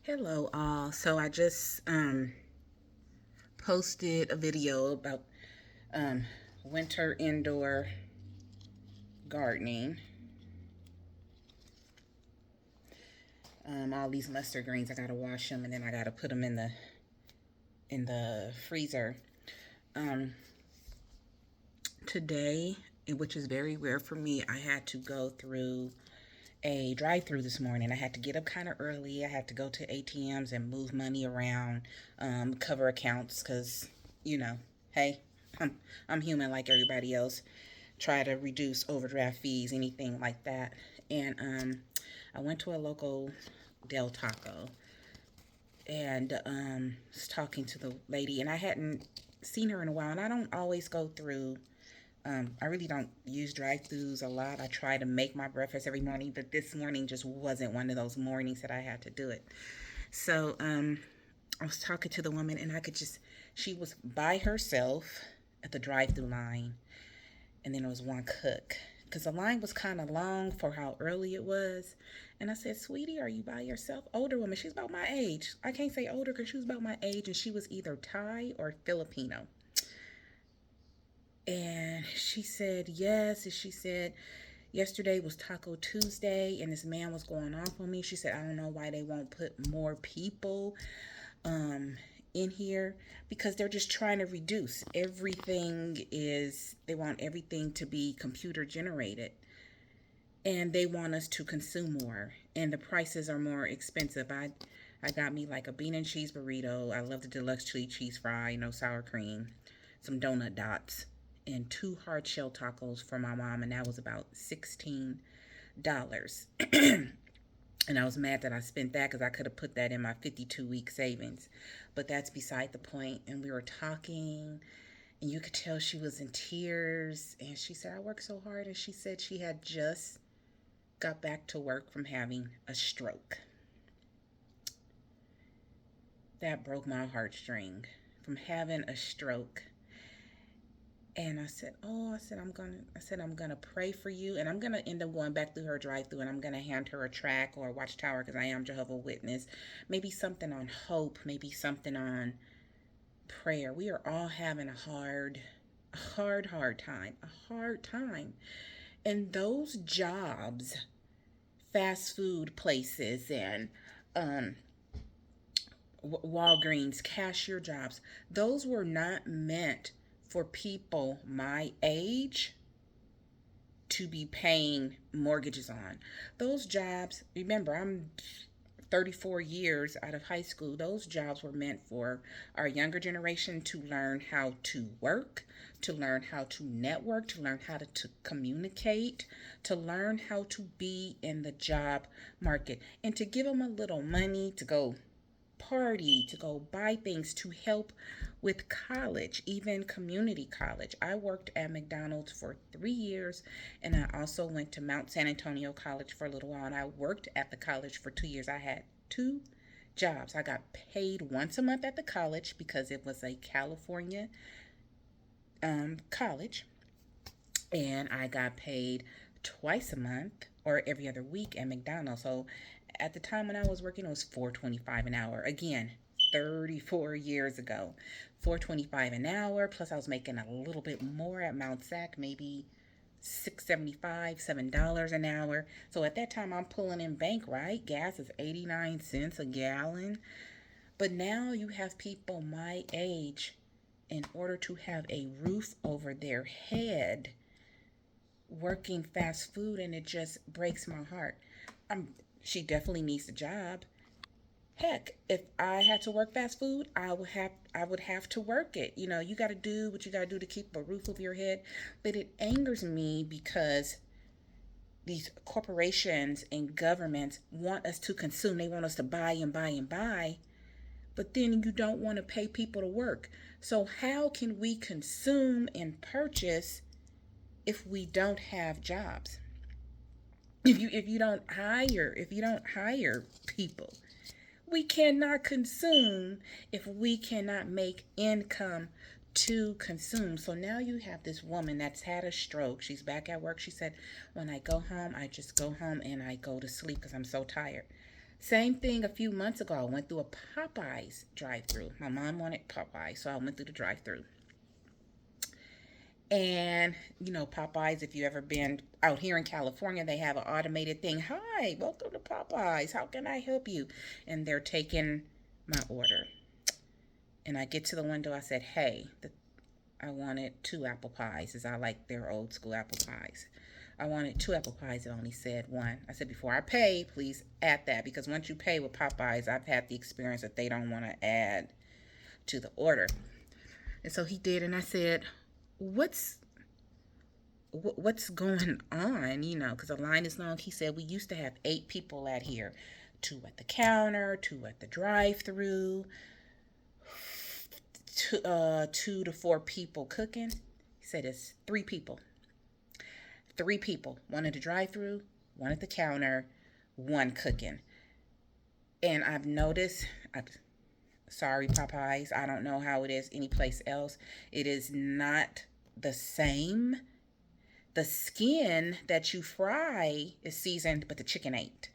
Hello all. So I just posted a video about um winter indoor gardening. All these mustard greens, I gotta wash them and then I gotta put them in the freezer. Um Today, which is very rare for me, I had to go through a drive-through this morning. I had to get up kind of early. I had to go to ATMs and move money around, cover accounts, because hey, I'm I'm human like everybody else. Try to reduce overdraft fees, anything like that. And I went to a local Del Taco and was talking to the lady, and I hadn't seen her in a while. And I don't always go through. I really don't use drive-throughs a lot. I try to make my breakfast every morning, but this morning just wasn't one of those mornings that I had to do it. So I was talking to the woman, and she was by herself at the drive-through line, and then there was one cook because the line was kind of long for how early it was. And I said, "Sweetie, are you by yourself?" Older woman. She's about my age. I can't say older because she was about my age, and she was either Thai or Filipino. And she said yes. And she said yesterday was Taco Tuesday, and this man was going off on me. She said, "I don't know why they won't put more people um, in here because they're just trying to reduce everything. They want everything to be computer generated, and they want us to consume more, and the prices are more expensive." I got me like a bean and cheese burrito. I love the deluxe chili cheese fry, no sour cream, some donut dots, and two hard shell tacos for my mom, and that was about $16. And I was mad that I spent that because I could have put that in my 52-week savings. But that's beside the point. And we were talking, and you could tell she was in tears. And she said, "I worked so hard." And she said she had just got back to work from having a stroke. That broke my heartstring, from having a stroke. And I said, "Oh," I'm gonna pray for you, and I'm gonna end up going back through her drive-through, and I'm gonna hand her a track or a watchtower because I am Jehovah Witness. Maybe something on hope, maybe something on prayer. We are all having a hard time. And those jobs, fast food places and um, Walgreens cashier jobs, those were not meant for people my age to be paying mortgages on. Those jobs, remember, I'm 34 years out of high school. Those jobs were meant for our younger generation to learn how to work, to learn how to network, to learn how to communicate, to learn how to be in the job market, and to give them a little money to go party, to go buy things, to help with college, even community college. I worked at McDonald's for 3 years, and I also went to Mount San Antonio College for a little while, and I worked at the college for 2 years. I had two jobs. I got paid once a month at the college because it was a California college, and I got paid twice a month or every other week at McDonald's. So at the time when I was working, it was $4.25 an hour. Again, 34 years ago, $4.25 an hour. Plus, I was making a little bit more at Mount Sac, maybe $6.75, $7 an hour. So at that time, I'm pulling in bank, right? Gas is 89 cents a gallon. But now you have people my age, in order to have a roof over their head, working fast food, and it just breaks my heart. She definitely needs a job. Heck, if I had to work fast food, I would have to work it. You got to do what you got to do to keep a roof over your head. But it angers me because these corporations and governments want us to consume. They want us to buy and buy and buy, but then you don't want to pay people to work. So how can we consume and purchase if we don't have jobs? If you don't hire people, we cannot consume if we cannot make income to consume. So now you have this woman that's had a stroke. She's back at work. She said, "When I go home, I just go home and I go to sleep because I'm so tired." Same thing a few months ago. I went through a Popeyes drive-through. My mom wanted Popeyes, so I went through the drive-through. And you know, Popeyes, if you ever been out here in California, they have an automated thing. Hi, welcome to Popeyes. How can I help you? And they're taking my order. And I get to the window. I said, hey, I wanted two apple pies, as I like their old school apple pies. I wanted two apple pies. It only said one. I said, before I pay, please add that, because once you pay with Popeyes, I've had the experience that they don't want to add to the order. And so he did, and I said, what's what's going on? You know, because the line is long. He said, we used to have 8 people at here, 2 at the counter, 2 at the drive-through, 2 to 4 people cooking. He said it's 3 people. 3 people. 1 at the drive-through, 1 at the counter, 1 cooking. And I've noticed, sorry, Popeyes, I don't know how it is anyplace else. It is not the same. The skin that you fry is seasoned, but the chicken ain't.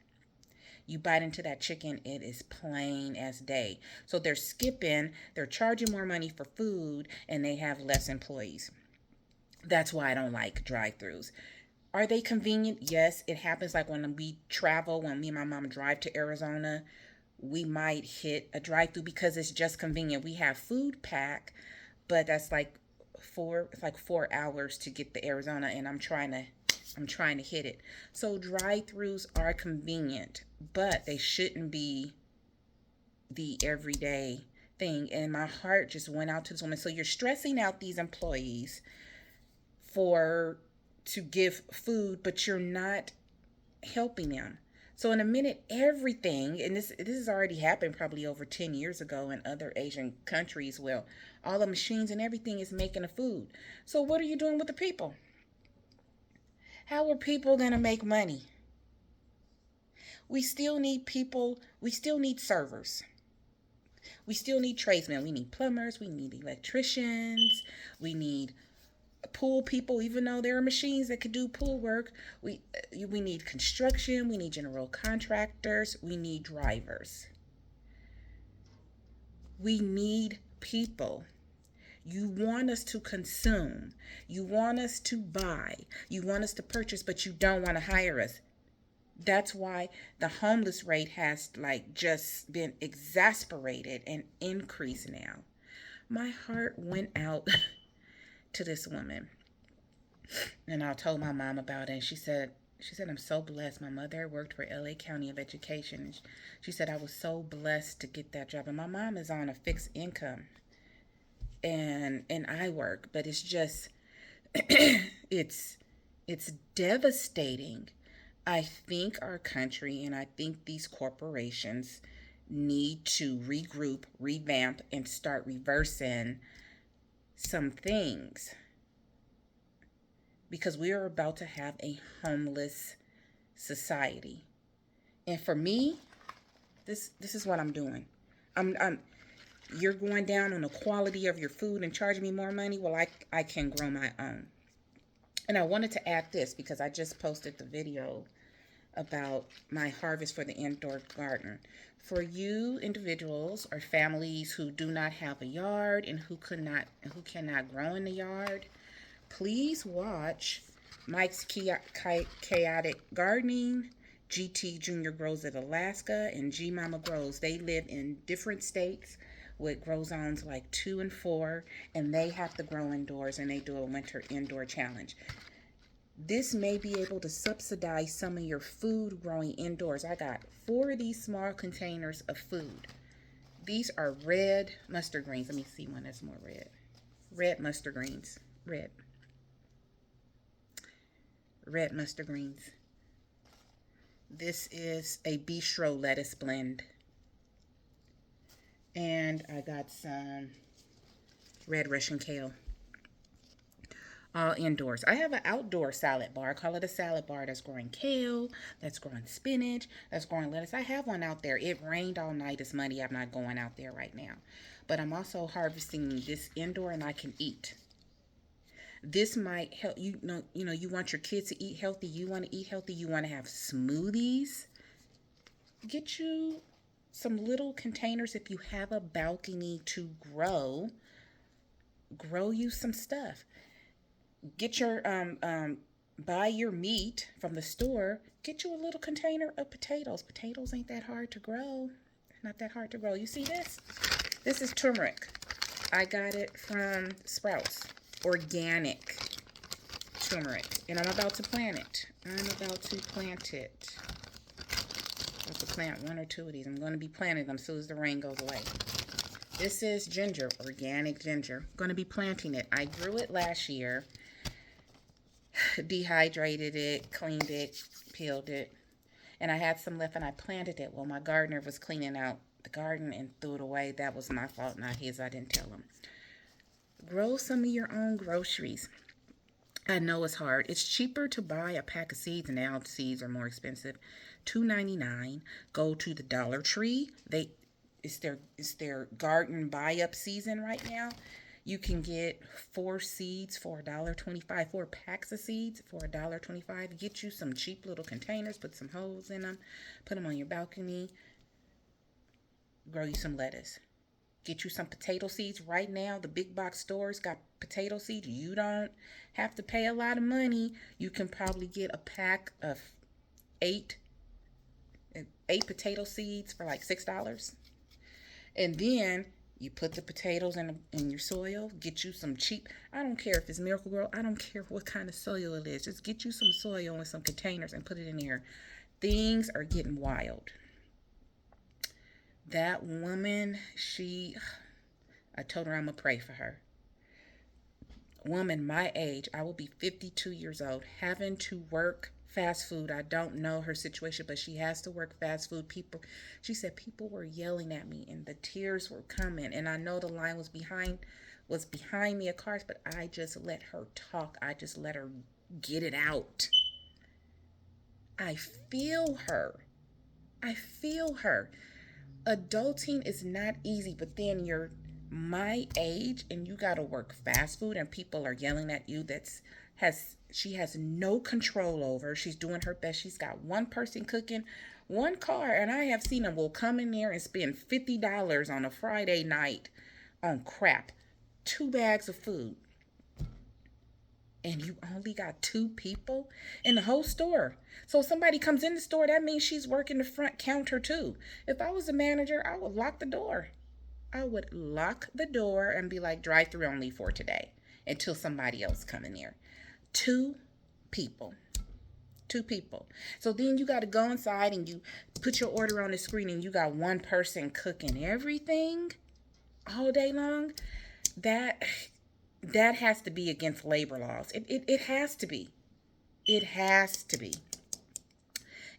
You bite into that chicken, it is plain as day. So they're skipping, they're charging more money for food, and they have less employees. That's why I don't like drive-throughs. Are they convenient? Yes, it happens. Like when we travel, when me and my mom drive to Arizona, we might hit a drive-through because it's just convenient. We have food pack, but that's like it's like 4 hours to get to Arizona, and I'm trying to hit it. So drive-throughs are convenient, but they shouldn't be the everyday thing. And my heart just went out to this woman. So you're stressing out these employees for to give food, but you're not helping them. So in a minute, everything, and this has already happened probably over 10 years ago in other Asian countries. Well, all the machines and everything is making the food. So what are you doing with the people? How are people going to make money? We still need people. We still need servers. We still need tradesmen. We need plumbers. We need electricians. We need pool people, even though there are machines that could do pool work. We need construction. We need general contractors. We need drivers. We need people. You want us to consume. You want us to buy. You want us to purchase, but you don't want to hire us. That's why the homeless rate has like just been exasperated and increased now. My heart went out to this woman. And I told my mom about it, and she said, I'm so blessed. My mother worked for LA County of Education. And she said, I was so blessed to get that job. And my mom is on a fixed income. And I work, but it's just it's it's devastating. I think our country and I think these corporations need to regroup, revamp, and start reversing some things, because we are about to have a homeless society. And for me, this is what I'm doing. I'm You're going down on the quality of your food and charging me more money. Well, I can grow my own. And I wanted to add this because I just posted the video about my harvest for the indoor garden. For you individuals or families who do not have a yard and who cannot grow in the yard, please watch Mike's Chaotic Gardening, GT Junior Grows at Alaska, and G Mama Grows. They live in different states with grow zones like 2 and 4, and they have to grow indoors, and they do a winter indoor challenge. This may be able to subsidize some of your food growing indoors. I got 4 of these small containers of food. These are red mustard greens. Let me see one that's more red. Red mustard greens. Red mustard greens. This is a bistro lettuce blend. And I got some red Russian kale. All indoors. I have an outdoor salad bar. I call it a salad bar that's growing kale, that's growing spinach, that's growing lettuce. I have one out there. It rained all night. It's muddy. I'm not going out there right now. But I'm also harvesting this indoor, and I can eat. This might help you want your kids to eat healthy. You want to eat healthy. You want to have smoothies. Get you some little containers if you have a balcony to grow you some stuff. Get your buy your meat from the store. Get you a little container of potatoes. Potatoes ain't that hard to grow. Not that hard to grow. You see this? This is turmeric. I got it from Sprouts. Organic turmeric. And I'm about to plant it. About to plant one or two of these. I'm going to be planting them as soon as the rain goes away. This is ginger, organic ginger. I'm going to be planting it. I grew it last year. Dehydrated it, cleaned it, peeled it. And I had some left and I planted it. Well, my gardener was cleaning out the garden and threw it away. That was my fault, not his. I didn't tell him. Grow some of your own groceries. I know it's hard. It's cheaper to buy a pack of seeds. Now seeds are more expensive. $2.99. Go to the Dollar Tree. It's their garden buy up season right now. You can get 4 seeds for $1.25. 4 packs of seeds for $1.25. Get you some cheap little containers. Put some holes in them. Put them on your balcony. Grow you some lettuce. Get you some potato seeds right now. The big box stores got potato seeds. You don't have to pay a lot of money. You can probably get a pack of eight potato seeds for like $6. And then you put the potatoes in your soil. Get you some cheap, I don't care if it's Miracle-Gro. I don't care what kind of soil it is. Just get you some soil and some containers and put it in there. Things are getting wild. That woman, I told her I'm going to pray for her. Woman my age, I will be 52 years old, having to work fast food. I don't know her situation, but she has to work fast food. She said people were yelling at me and the tears were coming. And I know the line was behind me of cars, but I just let her talk. I just let her get it out. I feel her. Adulting is not easy, but then you're my age and you got to work fast food and people are yelling at you. She has no control over. She's doing her best. She's got one person cooking, one car, and I have seen them will come in there and spend $50 on a Friday night on crap. 2 bags of food. And you only got 2 people in the whole store. So if somebody comes in the store, that means she's working the front counter too. If I was a manager, I would lock the door. And be like, drive through only for today until somebody else come in there. 2 people. 2 people. So then you got to go inside and you put your order on the screen and you got one person cooking everything all day long. That has to be against labor laws. It has to be. It has to be.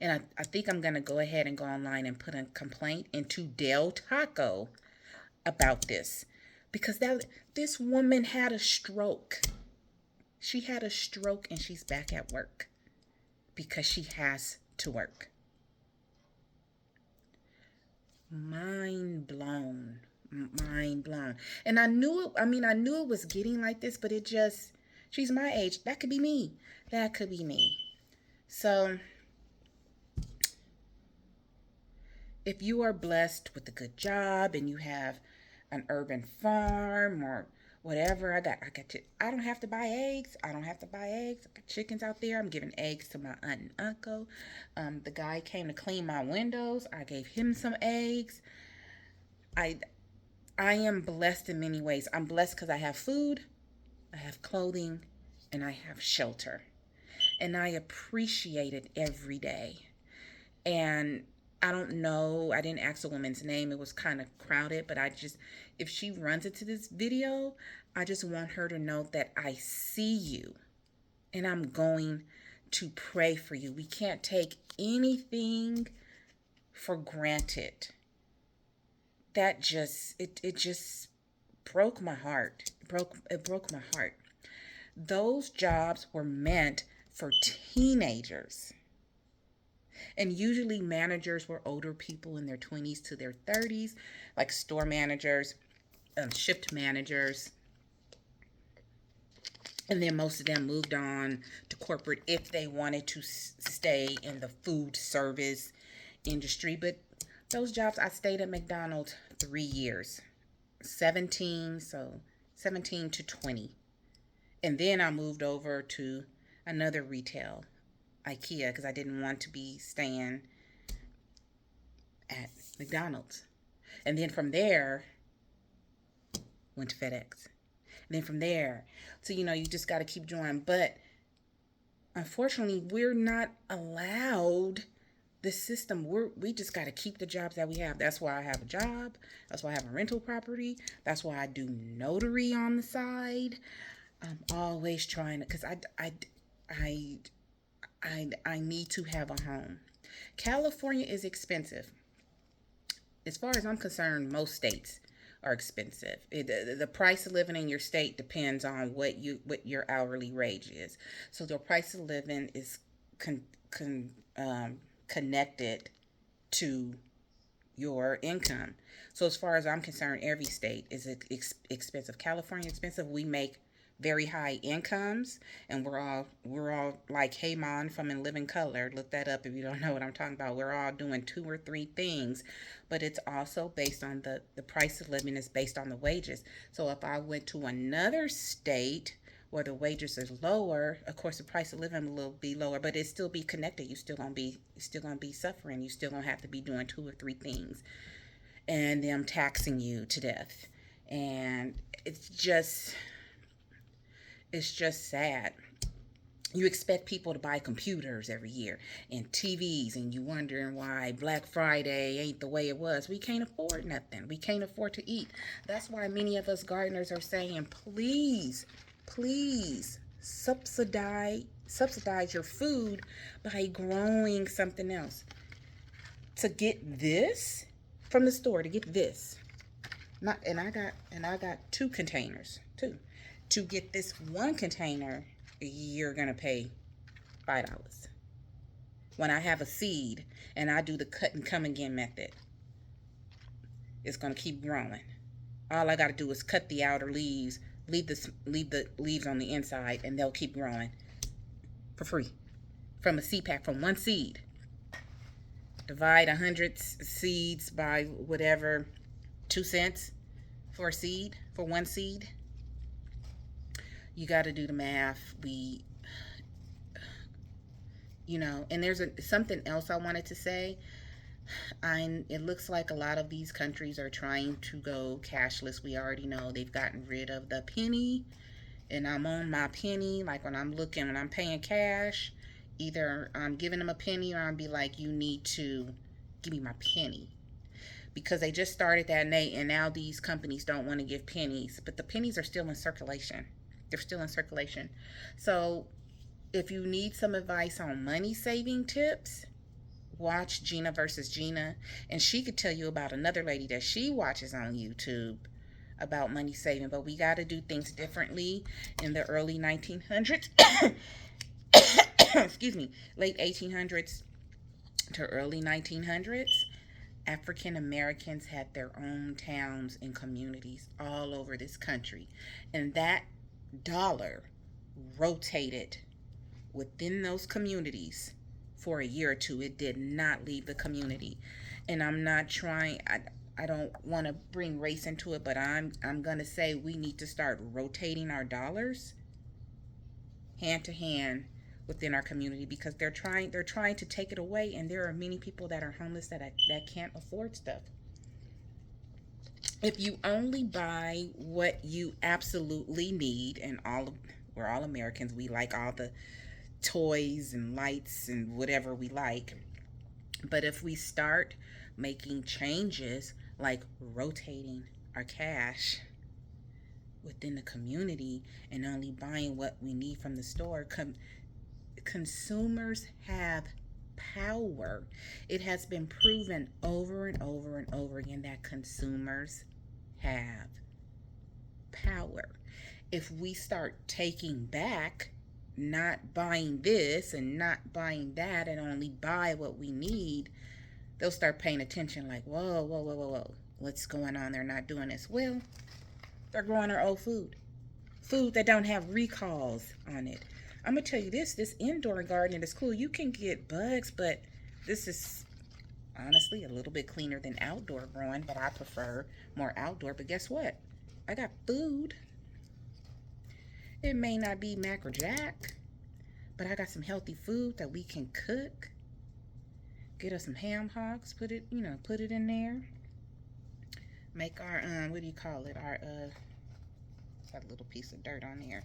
And I think I'm going to go ahead and go online and put a complaint into Del Taco about this. Because this woman had a stroke. She had a stroke and she's back at work. Because she has to work. Mind blown. And I knew it was getting like this, but she's my age. That could be me. So if you are blessed with a good job and you have an urban farm or whatever, I don't have to buy eggs. I got chickens out there. I'm giving eggs to my aunt and uncle. The guy came to clean my windows. I gave him some eggs. I am blessed in many ways. I'm blessed because I have food, I have clothing, and I have shelter. And I appreciate it every day. And I don't know, I didn't ask the woman's name. It was kind of crowded, but if she runs into this video, I just want her to know that I see you. And I'm going to pray for you. We can't take anything for granted. That just broke my heart. It broke my heart. Those jobs were meant for teenagers. And usually managers were older people in their 20s to their 30s, like store managers, shift managers. And then most of them moved on to corporate if they wanted to stay in the food service industry, but those jobs, I stayed at McDonald's 3 years, 17, so 17 to 20. And then I moved over to another retail, IKEA, because I didn't want to be staying at McDonald's. And then from there, went to FedEx. And then from there, so you just got to keep joining. But unfortunately, we're not allowed the system. We just got to keep the jobs that we have. That's why I have a job. That's why I have a rental property. That's why I do notary on the side. I'm always trying to, because I need to have a home. California is expensive. As far as I'm concerned, most states are expensive. The price of living in your state depends on what your hourly wage is. So the price of living is connected to your income. So as far as I'm concerned, every state is expensive. California expensive. We make very high incomes, and we're all like Haymon from In Living Color. Look that up if you don't know what I'm talking about. We're all doing 2 or 3 things, but it's also based on the price of living is based on the wages. So if I went to another state where the wages are lower, of course the price of living will be lower, but it still be connected. You still gonna be suffering. You still gonna have to be doing 2 or 3 things, and them taxing you to death, and it's just sad. You expect people to buy computers every year and TVs, and you wondering why Black Friday ain't the way it was. We can't afford nothing. We can't afford to eat. That's why many of us gardeners are saying, please, please subsidize your food by growing something else. To get this from the store, to get this. I got 2 containers, 2. To get this 1 container, you're going to pay $5. When I have a seed and I do the cut and come again method, it's going to keep growing. All I got to do is cut the outer leaves, leave the leaves on the inside, and they'll keep growing for free from a seed pack, from 1 seed. Divide 100 seeds by whatever, 2 cents for a seed, for 1 seed. You got to do the math. And there's something else I wanted to say. It looks like a lot of these countries are trying to go cashless. We already know they've gotten rid of the penny, and I'm on my penny. Like when I'm paying cash, either I'm giving them a penny or I'm be like, you need to give me my penny. Because they just started that, and now these companies don't want to give pennies, but the pennies are still in circulation. They're still in circulation. So if you need some advice on money saving tips, watch Gina versus Gina, and she could tell you about another lady that she watches on YouTube about money saving. But we got to do things differently. In the early 1900s, excuse me, late 1800s to early 1900s, African Americans had their own towns and communities all over this country, and that dollar rotated within those communities for a year or 2. It did not leave the community. And I'm not trying, I don't want to bring race into it, but I'm going to say we need to start rotating our dollars hand to hand within our community, because they're trying to take it away, and there are many people that are homeless that can't afford stuff. If you only buy what you absolutely need, and we're all Americans, we like all the toys and lights and whatever we like. But if we start making changes like rotating our cash within the community and only buying what we need from the store, consumers have power. It has been proven over and over and over again that consumers have power. If we start taking back, not buying this and not buying that, and only buy what we need, they'll start paying attention like, whoa, what's going on? They're not doing this. Well, they're growing our old food that don't have recalls on it. I'm gonna tell you this indoor gardening is cool. You can get bugs, but this is Honestly, a little bit cleaner than outdoor growing, but I prefer more outdoor. But guess what? I got food. It may not be mac or jack, but I got some healthy food that we can cook. Get us some ham hocks, put it in there. Make our what do you call it? Our got a little piece of dirt on there.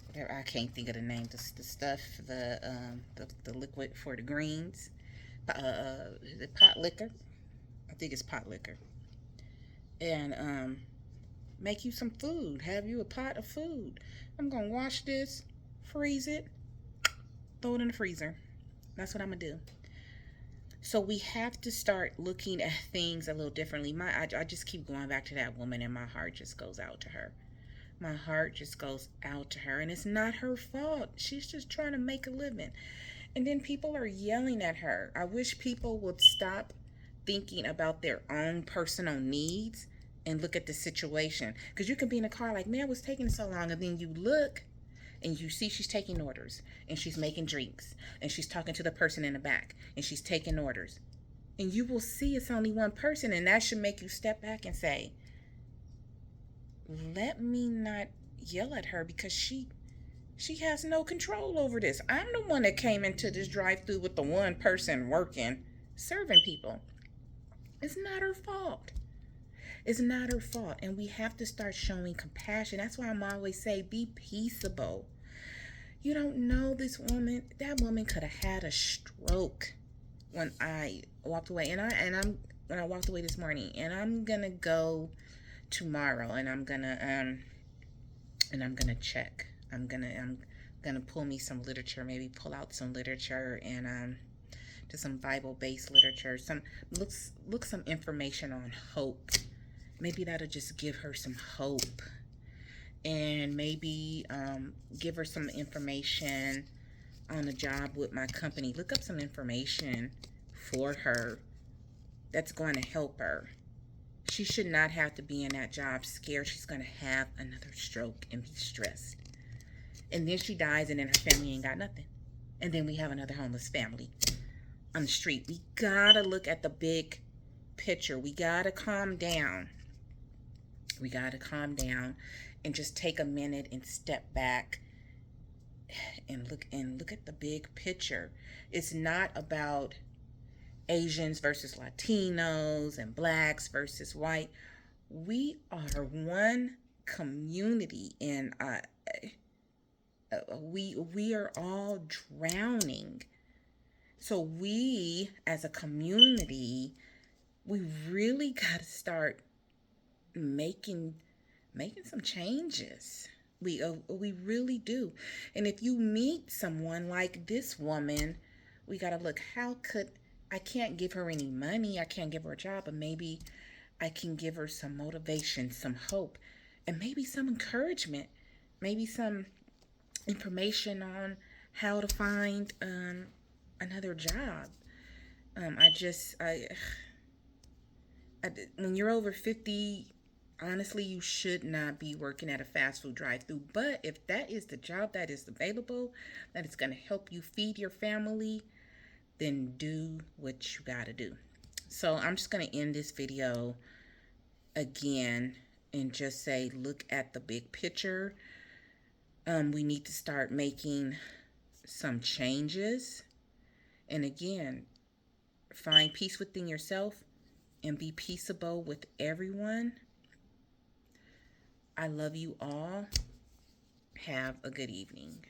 Whatever, I can't think of the name. The stuff, the liquid for the greens. The pot liquor. I think it's pot liquor. And make you some food. Have you a pot of food. I'm gonna wash this, freeze it, throw it in the freezer. That's what I'm gonna do. So we have to start looking at things a little differently. I just keep going back to that woman, and my heart just goes out to her. My heart just goes out to her, and it's not her fault. She's just trying to make a living. And then people are yelling at her. I wish people would stop thinking about their own personal needs and look at the situation. Because you can be in a car like, man, what's taking so long? And then you look and you see she's taking orders and she's making drinks and she's talking to the person in the back and she's taking orders. And you will see it's only one person, and that should make you step back and say, let me not yell at her because she has no control over this. I'm the one that came into this drive-through with the one person working, serving people. It's not her fault. It's not her fault. And we have to start showing compassion. That's why I'm always say, be peaceable. You don't know this woman. That woman could have had a stroke when I walked away. When I walked away this morning, and I'm gonna go tomorrow, and I'm gonna check. I'm gonna pull me some literature, maybe pull out some literature and just some Bible-based literature. Look some information on hope. Maybe that'll just give her some hope, and maybe give her some information on a job with my company. Look up some information for her that's going to help her. She should not have to be in that job scared she's going to have another stroke and be stressed. And then she dies, and then her family ain't got nothing. And then we have another homeless family on the street. We gotta look at the big picture. We gotta calm down. We gotta calm down and just take a minute and step back and look at the big picture. It's not about Asians versus Latinos and blacks versus white. We are one community, and we are all drowning. So we, as a community, we really got to start making some changes. We really do. And if you meet someone like this woman, we got to look, I can't give her any money, I can't give her a job, but maybe I can give her some motivation, some hope, and maybe some encouragement, maybe some information on how to find another job. When you're over 50, honestly, you should not be working at a fast food drive-through. But if that is the job that is available, that is going to help you feed your family, then do what you got to do. So I'm just going to end this video again and just say, look at the big picture. We need to start making some changes. And again, find peace within yourself and be peaceable with everyone. I love you all. Have a good evening.